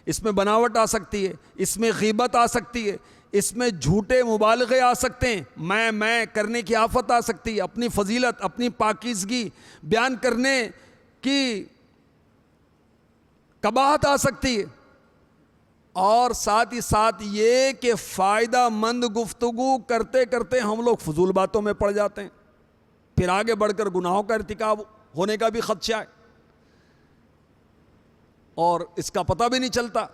اس میں بناوٹ آ سکتی ہے، اس میں غیبت آ سکتی ہے، اس میں جھوٹے مبالغے آ سکتے ہیں، میں کرنے کی آفت آ سکتی ہے، اپنی فضیلت، اپنی پاکیزگی بیان کرنے کی قباحت آ سکتی ہے، اور ساتھ ہی ساتھ یہ کہ فائدہ مند گفتگو کرتے کرتے ہم لوگ فضول باتوں میں پڑ جاتے ہیں، پھر آگے بڑھ کر گناہوں کا ارتکاب ہونے کا بھی خدشہ ہے، اور اس کا پتہ بھی نہیں چلتا۔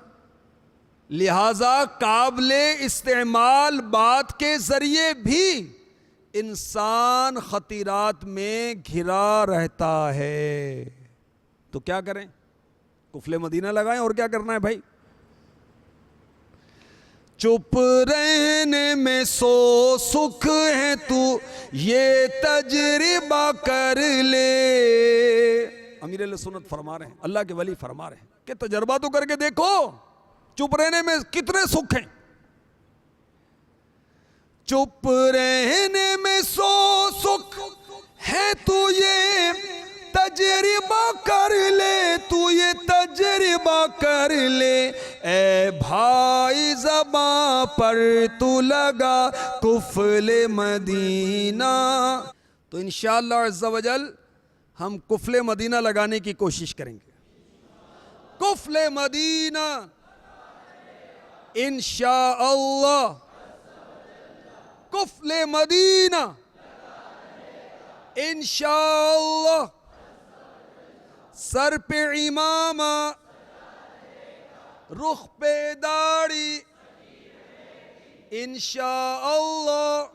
لہذا قابل استعمال بات کے ذریعے بھی انسان خطرات میں گھرا رہتا ہے۔ تو کیا کریں؟ قفل مدینہ لگائیں، اور کیا کرنا ہے بھائی؟ چپ رہنے میں سو سکھ ہے، تو یہ تجربہ کر لے۔ امیر علیہ سنت فرما رہے ہیں، اللہ کے ولی فرما رہے ہیں کہ تجربہ تو کر کے دیکھو، چپ رہنے میں کتنے سکھ ہیں۔ چپ رہنے میں سو سکھ ہے، تو یہ تجربہ کر لے، تو یہ تجربہ کر لے، اے بھائی زباں پر تو لگا قفل مدینہ۔ تو انشاءاللہ عز و جل ہم قفل مدینہ لگانے کی کوشش کریں گے۔ قفل مدینہ انشاءاللہ، قفل مدینہ انشاءاللہ، سر پہ امامہ، رخ پہ داڑھی، انشاءاللہ،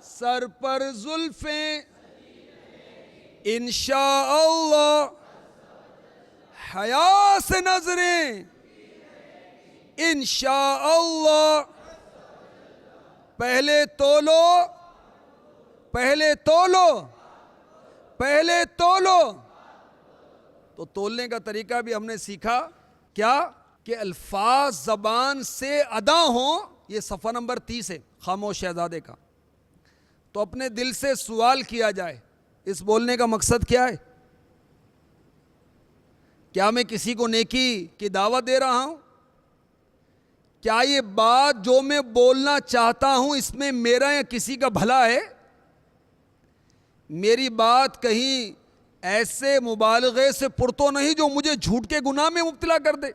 سر پر زلفیں، انشاءاللہ، حیا سے نظریں، انشاءاللہ۔ پہلے تولو، پہلے تولو، پہلے تولو۔ تو تولنے کا طریقہ بھی ہم نے سیکھا، کیا کہ الفاظ زبان سے ادا ہوں۔ یہ صفحہ نمبر 30 ہے خاموش شہزادے کا۔ تو اپنے دل سے سوال کیا جائے، اس بولنے کا مقصد کیا ہے؟ کیا میں کسی کو نیکی کی دعوت دے رہا ہوں؟ کیا یہ بات جو میں بولنا چاہتا ہوں اس میں میرا یا کسی کا بھلا ہے؟ میری بات کہیں ایسے مبالغے سے پر تو نہیں جو مجھے جھوٹ کے گناہ میں مبتلا کر دے؟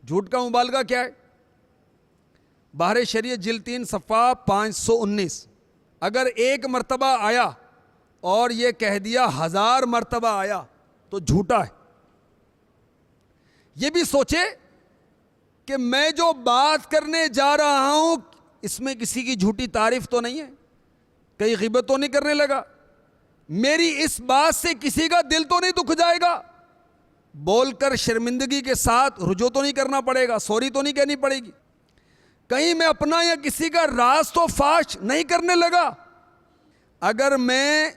جھوٹ کا مبالغہ کیا ہے؟ بحر شریعت جلد 3 صفحہ 519۔ اگر ایک مرتبہ آیا اور یہ کہہ دیا 1000 مرتبہ آیا تو جھوٹا ہے۔ یہ بھی سوچے کہ میں جو بات کرنے جا رہا ہوں اس میں کسی کی جھوٹی تعریف تو نہیں ہے، کہیں غیبت تو نہیں کرنے لگا، میری اس بات سے کسی کا دل تو نہیں دکھ جائے گا، بول کر شرمندگی کے ساتھ رجوع تو نہیں کرنا پڑے گا، سوری تو نہیں کہنی پڑے گی، کہیں میں اپنا یا کسی کا راز تو فاش نہیں کرنے لگا۔ اگر میں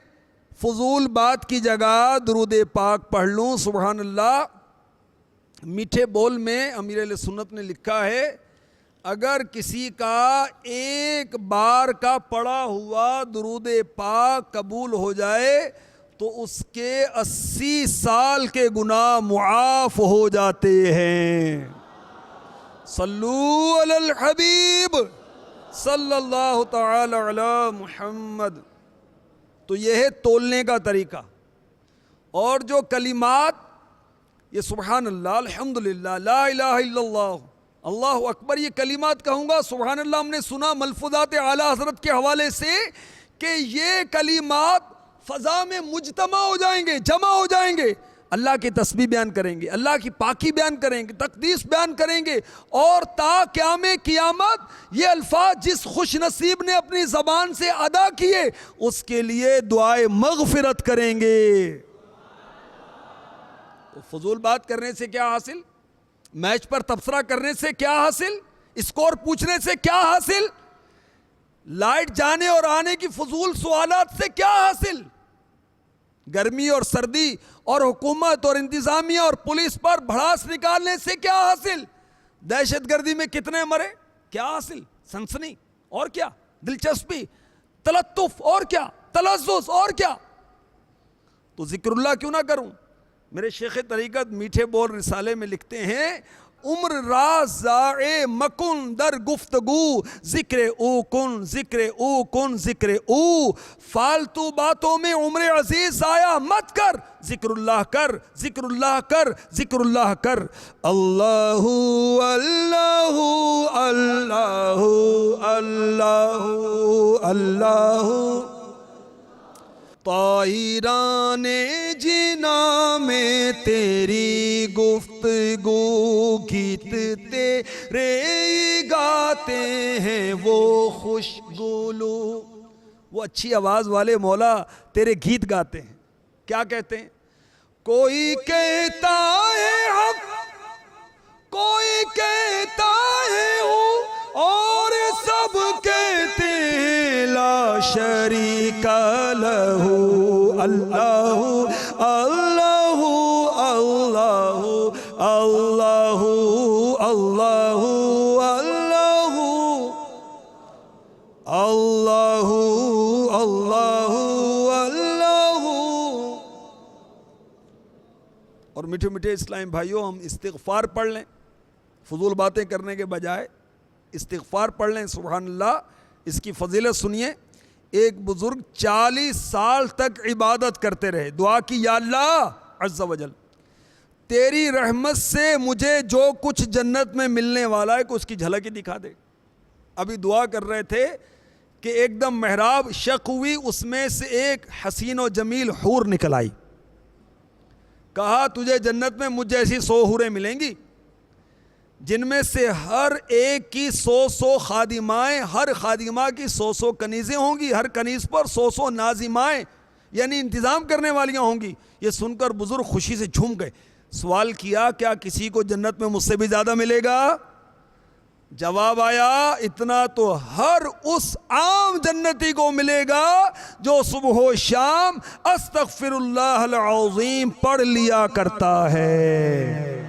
فضول بات کی جگہ درود پاک پڑھ لوں، سبحان اللہ، میٹھے بول میں امیر علیہ سنت نے لکھا ہے اگر کسی کا ایک بار کا پڑھا ہوا درود پاک قبول ہو جائے تو اس کے 80 سال کے گناہ معاف ہو جاتے ہیں۔ صلو علی الحبیب صلی اللہ تعالی علی محمد۔ تو یہ ہے تولنے کا طریقہ۔ اور جو کلمات، یہ سبحان اللہ، الحمدللہ، لا الہ الا اللہ، اللہ اکبر، یہ کلمات کہوں گا، سبحان اللہ، ہم نے سنا ملفوظات اعلیٰ حضرت کے حوالے سے کہ یہ کلمات فضا میں مجتمع ہو جائیں گے، جمع ہو جائیں گے، اللہ کی تسبیح بیان کریں گے، اللہ کی پاکی بیان کریں گے، تقدیس بیان کریں گے، اور تا قیام قیامت یہ الفاظ جس خوش نصیب نے اپنی زبان سے ادا کیے اس کے لیے دعائے مغفرت کریں گے۔ تو فضول بات کرنے سے کیا حاصل؟ میچ پر تبصرہ کرنے سے کیا حاصل؟ اسکور پوچھنے سے کیا حاصل؟ لائٹ جانے اور آنے کی فضول سوالات سے کیا حاصل؟ گرمی اور سردی اور حکومت اور انتظامیہ اور پولیس پر بھڑاس نکالنے سے کیا حاصل؟ دہشت گردی میں کتنے مرے؟ کیا حاصل؟ سنسنی اور کیا؟ دلچسپی، تلطف اور کیا؟ تلذذ اور کیا؟ تو ذکر اللہ کیوں نہ کروں؟ میرے شیخ طریقت میٹھے بول رسالے میں لکھتے ہیں عمر راز ضائع مکن در گفتگو، ذکر او کن ذکر او کن ذکر او، فالتو باتوں میں عمر عزیز ضائع مت کر، ذکر اللہ کر، ذکر اللہ کر، ذکر اللہ کر۔ اللہ اللہ اللہ اللہ اللہ، طائران جنا میں تیری گفتگو، گیت تیرے گاتے ہیں وہ خوش گلو۔ وہ اچھی آواز والے مولا تیرے گیت گاتے ہیں، کیا کہتے ہیں؟ کوئی کہتا ہے حق، کوئی کہتا ہے ہوں، اور سب کہتے ہیں لا شریک لہ۔ اللہ اللہ اللہ اللہ اللہ اللہ اللہ اللہ۔ اور میٹھے میٹھے اسلام بھائیوں، ہم استغفار پڑھ لیں، فضول باتیں کرنے کے بجائے استغفار پڑھ لیں۔ سبحان اللہ، اس کی فضیلت سنیے۔ ایک بزرگ 40 سال تک عبادت کرتے رہے، دعا کی یا اللہ عز و جل تیری رحمت سے مجھے جو کچھ جنت میں ملنے والا ہے کہ اس کی جھلک ہی دکھا دے۔ ابھی دعا کر رہے تھے کہ ایک دم محراب شق ہوئی، اس میں سے ایک حسین و جمیل حور نکل آئی، کہا تجھے جنت میں مجھ جیسی 100 حوریں ملیں گی، جن میں سے ہر ایک کی 100 خادمائیں، ہر خادمہ کی 100 کنیزیں ہوں گی، ہر کنیز پر 100 ناظمائیں یعنی انتظام کرنے والیاں ہوں گی۔ یہ سن کر بزرگ خوشی سے جھوم گئے۔ سوال کیا کیا کسی کو جنت میں مجھ سے بھی زیادہ ملے گا؟ جواب آیا اتنا تو ہر اس عام جنتی کو ملے گا جو صبح و شام استغفر اللہ العظیم پڑھ لیا کرتا ہے۔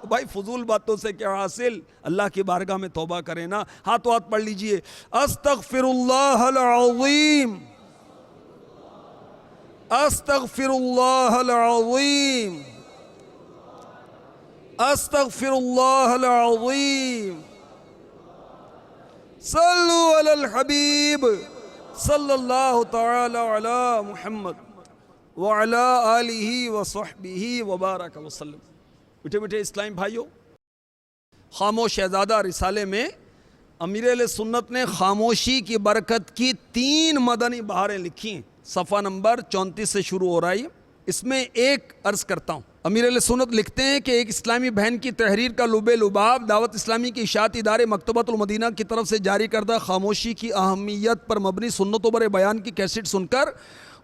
بھائی فضول باتوں سے کیا حاصل؟ اللہ کی بارگاہ میں توبہ کریں نا۔ ہاتھوں ہاتھ پڑھ لیجئے، استغفر اللہ العظیم استغفر اللہ العظیم استغفر اللہ العظیم، صلو علی الحبیب صلی اللہ تعالی علی محمد وعلی آلہ وصحبہ وبارک وسلم۔ میٹھے میٹھے اسلام بھائیوں، خاموش شہزادہ رسالے میں امیر اہل سنت نے خاموشی کی برکت کی 3 مدنی بہاریں لکھی ہیں۔ صفحہ نمبر 34 سے شروع ہو رہا ہے۔ اس میں ایک عرض کرتا ہوں۔ امیر اہل سنت لکھتے ہیں کہ ایک اسلامی بہن کی تحریر کا لب لباب دعوت اسلامی کی اشاعتی ادارے مکتبۃ المدینہ کی طرف سے جاری کردہ خاموشی کی اہمیت پر مبنی سنتوں بر بیان کی کیسٹ سن کر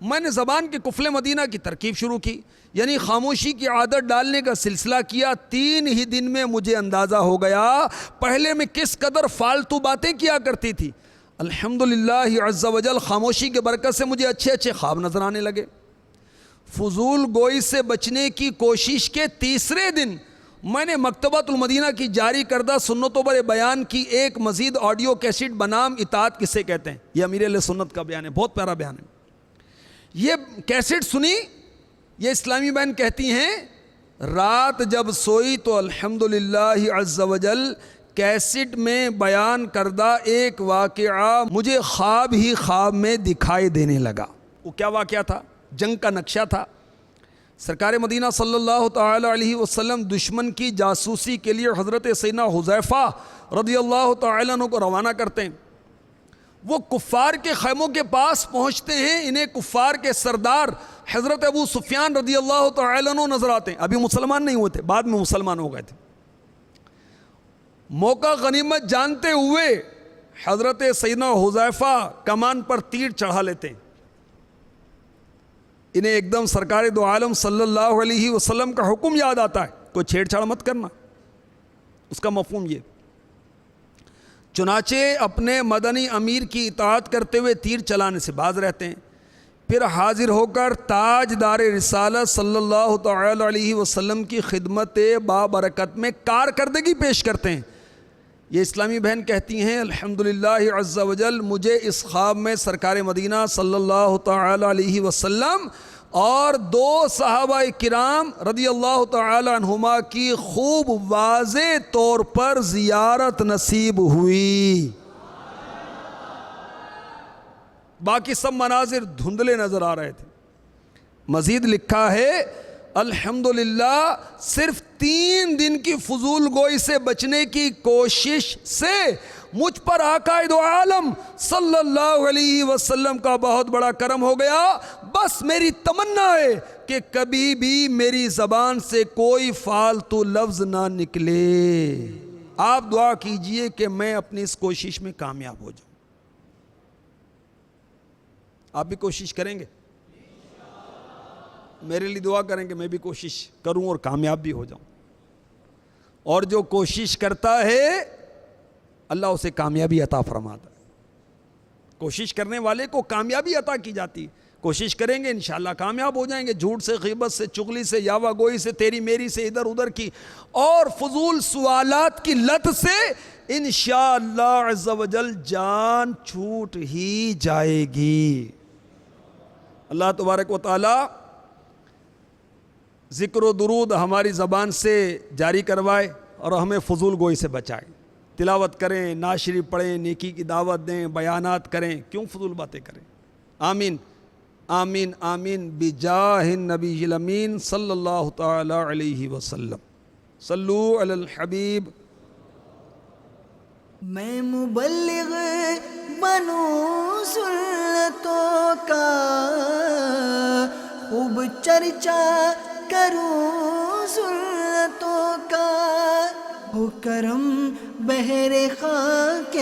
میں نے زبان کے قفل مدینہ کی ترکیب شروع کی، یعنی خاموشی کی عادت ڈالنے کا سلسلہ کیا۔ 3 ہی دن میں مجھے اندازہ ہو گیا پہلے میں کس قدر فالتو باتیں کیا کرتی تھی۔ الحمدللہ عز و جل خاموشی کے برکت سے مجھے اچھے اچھے خواب نظر آنے لگے۔ فضول گوئی سے بچنے کی کوشش کے تیسرے دن میں نے مکتبۃ المدینہ کی جاری کردہ سنتوں بر بیان کی ایک مزید آڈیو کیسٹ بنام اطاعت کسے کہتے ہیں، یہ امیر اہل سنت کا بیان ہے، بہت پیارا بیان ہے۔ یہ کیسٹ سنی، یہ اسلامی بہن کہتی ہیں رات جب سوئی تو الحمدللہ عز و جل کیسٹ میں بیان کردہ ایک واقعہ مجھے خواب ہی خواب میں دکھائی دینے لگا۔ وہ کیا واقعہ تھا؟ جنگ کا نقشہ تھا۔ سرکار مدینہ صلی اللہ تعالی علیہ وسلم دشمن کی جاسوسی کے لیے حضرت سیدنا حذیفہ رضی اللہ تعالی عنہ کو روانہ کرتے ہیں۔ وہ کفار کے خیموں کے پاس پہنچتے ہیں، انہیں کفار کے سردار حضرت ابو سفیان رضی اللہ تعالی عنہ نظر آتے ہیں۔ ابھی مسلمان نہیں ہوئے تھے، بعد میں مسلمان ہو گئے تھے۔ موقع غنیمت جانتے ہوئے حضرت سیدنا حذیفہ کمان پر تیر چڑھا لیتے ہیں۔ انہیں ایک دم سرکار دو عالم صلی اللہ علیہ وسلم کا حکم یاد آتا ہے، کوئی چھیڑ چھاڑ مت کرنا۔ اس کا مفہوم یہ، چنانچہ اپنے مدنی امیر کی اطاعت کرتے ہوئے تیر چلانے سے باز رہتے ہیں۔ پھر حاضر ہو کر تاجدار رسالت صلی اللہ تعالی علیہ وسلم کی خدمت بابرکت میں کارکردگی پیش کرتے ہیں۔ یہ اسلامی بہن کہتی ہیں الحمدللہ عز وجل مجھے اس خواب میں سرکار مدینہ صلی اللہ تعالی علیہ وسلم اور 2 صحابہ کرام رضی اللہ تعالی عنہما کی خوب واضح طور پر زیارت نصیب ہوئی۔ باقی سب مناظر دھندلے نظر آ رہے تھے۔ مزید لکھا ہے الحمدللہ صرف 3 دن کی فضول گوئی سے بچنے کی کوشش سے مجھ پر آقا دو عالم صلی اللہ علیہ وسلم کا بہت بڑا کرم ہو گیا۔ بس میری تمنا ہے کہ کبھی بھی میری زبان سے کوئی فالتو لفظ نہ نکلے۔ آپ دعا کیجئے کہ میں اپنی اس کوشش میں کامیاب ہو جاؤں۔ آپ بھی کوشش کریں گے؟ میرے لیے دعا کریں کہ میں بھی کوشش کروں اور کامیاب بھی ہو جاؤں۔ اور جو کوشش کرتا ہے اللہ اسے کامیابی عطا فرماتا ہے۔ کوشش کرنے والے کو کامیابی عطا کی جاتی۔ کوشش کریں گے انشاءاللہ کامیاب ہو جائیں گے۔ جھوٹ سے، غیبت سے، چغلی سے، یاوہ گوئی سے، تیری میری سے، ادھر ادھر کی اور فضول سوالات کی لت سے انشاءاللہ عز و جل جان چھوٹ ہی جائے گی۔ اللہ تبارک و تعالی ذکر و درود ہماری زبان سے جاری کروائے اور ہمیں فضول گوئی سے بچائے۔ تلاوت کریں، نعت شریف پڑھیں، نیکی کی دعوت دیں، بیانات کریں، کیوں فضول باتیں کریں۔ آمین آمین آمین بجاہ النبی الامین صلی اللہ تعالی علیہ وسلم۔ صلو علی الحبیب۔
میں مبلغ بنوں سنتوں کا، خوب چرچا کروں سنتوں کا، ہو کرم بحر خاک